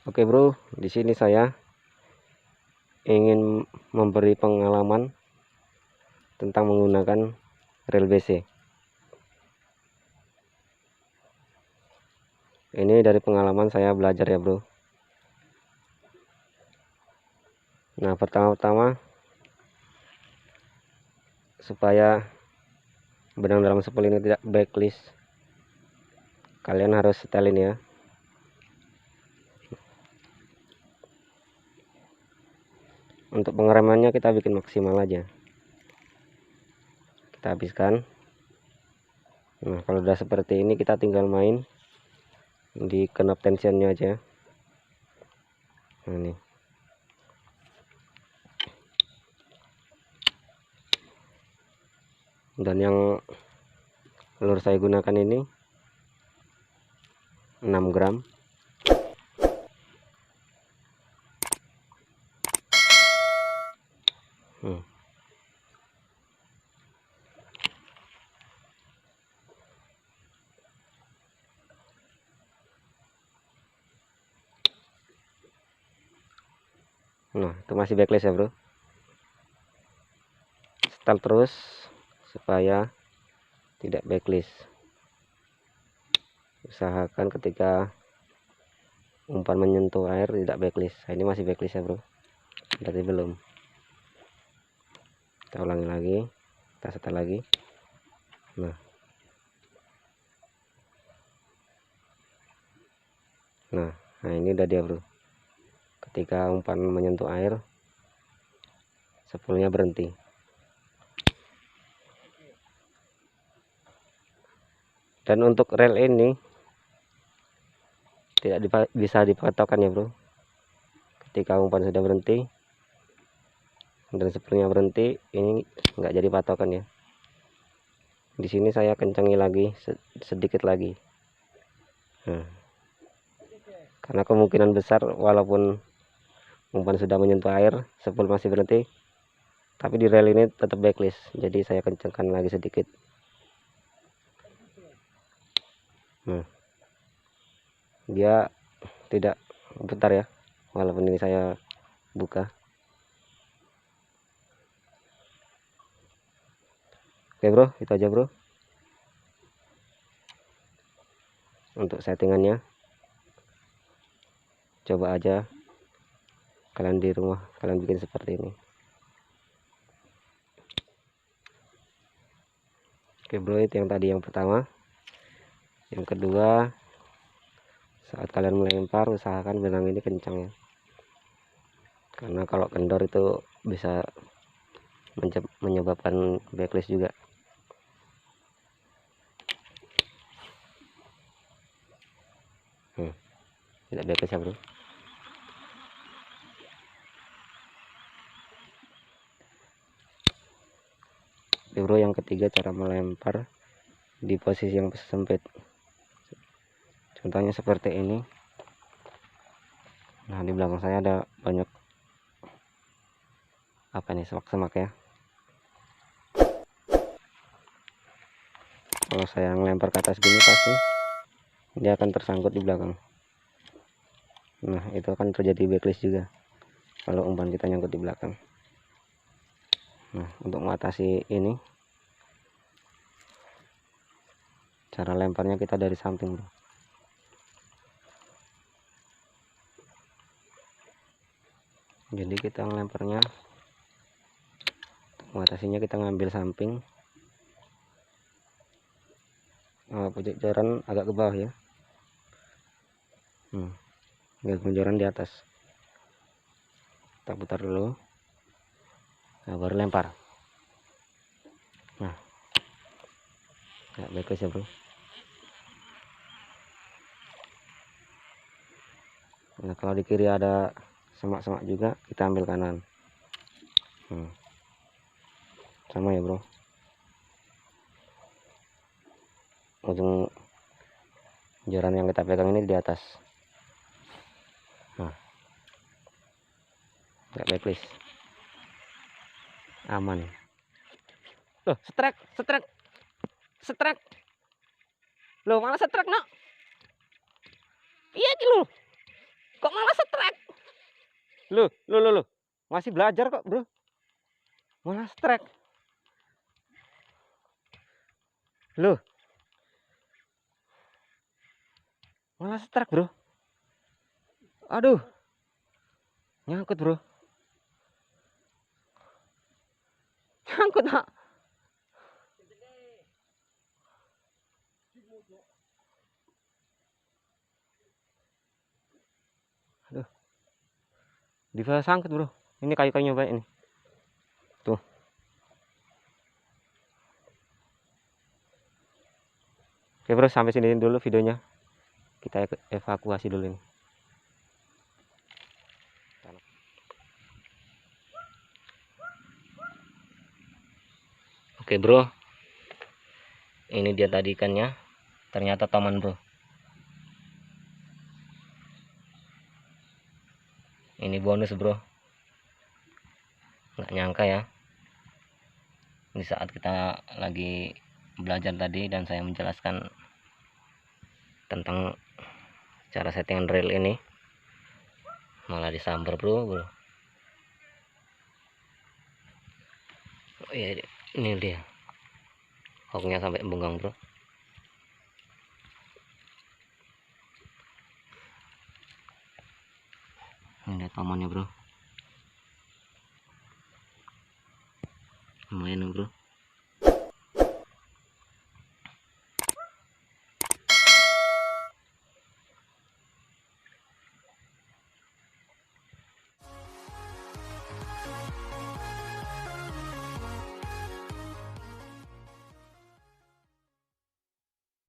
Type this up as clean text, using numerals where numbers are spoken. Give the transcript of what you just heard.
Oke bro, di sini saya ingin memberi pengalaman tentang menggunakan rel BC. Ini dari pengalaman saya belajar ya bro. Nah, pertama-tama supaya benang dalam spool ini tidak backlist, kalian harus setelin ya. Untuk pengeremannya kita bikin maksimal aja. Kita habiskan. Nah, kalau udah seperti ini kita tinggal main di knob tensionnya aja. Nah, ini. Dan yang lur saya gunakan ini 6 gram. Nah, itu masih backlist ya bro. Setel terus supaya tidak backlist. Usahakan ketika umpan menyentuh air tidak backlist. Nah, ini masih backlist ya bro, berarti belum. Kita ulangi lagi, kita setel lagi. Nah ini udah dia bro. Ketika umpan menyentuh air, spoolnya berhenti. Dan untuk rel ini tidak bisa dipatokkan ya bro. Ketika umpan sudah berhenti dan spoolnya berhenti, ini nggak jadi patokan ya. Di sini saya kencangi lagi sedikit lagi. Nah, karena kemungkinan besar walaupun umpan sudah menyentuh air, spool masih berhenti, tapi di rel ini tetap backlist. Jadi saya kencangkan lagi sedikit. Nah, dia tidak putar ya, walaupun ini saya buka. Oke bro, itu aja bro untuk settingannya. Coba aja kalian di rumah, kalian bikin seperti ini. Oke bro, itu yang tadi yang pertama. Yang kedua, saat kalian melempar usahakan benang ini kencang ya, karena kalau kendor itu bisa menyebabkan backlist juga. Tidak backlist ya bro. Oke bro, yang ketiga cara melempar di posisi yang sempit. Contohnya seperti ini. Nah, di belakang saya ada banyak apa nih, semak-semak ya. Kalau saya ngelempar ke atas gini pasti dia akan tersangkut di belakang. Nah, itu akan terjadi backlist juga kalau umpan kita nyangkut di belakang. Nah, untuk mengatasi ini, cara lemparnya kita dari samping bro. Jadi kita ngelemparnya, mengatasinya kita ngambil samping, pojok joran agak ke bawah ya. Pojok joran di atas. Kita putar dulu. Nah, baru lempar. Nah, backlist ya bro. Nah, kalau di kiri ada semak-semak juga, kita ambil kanan. Sama ya bro, ujung joran yang kita pegang ini di atas. Nah, nggak backlist, aman. Loh, setrek loh, malah setrek no. Iya gitu loh. Kok malah strike? Loh. Masih belajar kok, bro. Malah strike. Loh. Malah strike, bro. Aduh. Nyangkut, bro. Nyangkut, Nak. Aduh. Diva sangkut, bro. Ini kayu-kayunya banyak ini. Tuh. Oke, bro, sampai sini dulu videonya. Kita evakuasi dulu ini. Oke, bro. Ini dia tadi ikannya. Ternyata toman, bro. Ini bonus, bro. Nggak nyangka ya. Di saat kita lagi belajar tadi dan saya menjelaskan tentang cara settingan reel ini, malah disambar, bro. Oh iya, ini dia. Hooknya sampai benggang, bro. Ini tomannya, bro. Lumayan, bro.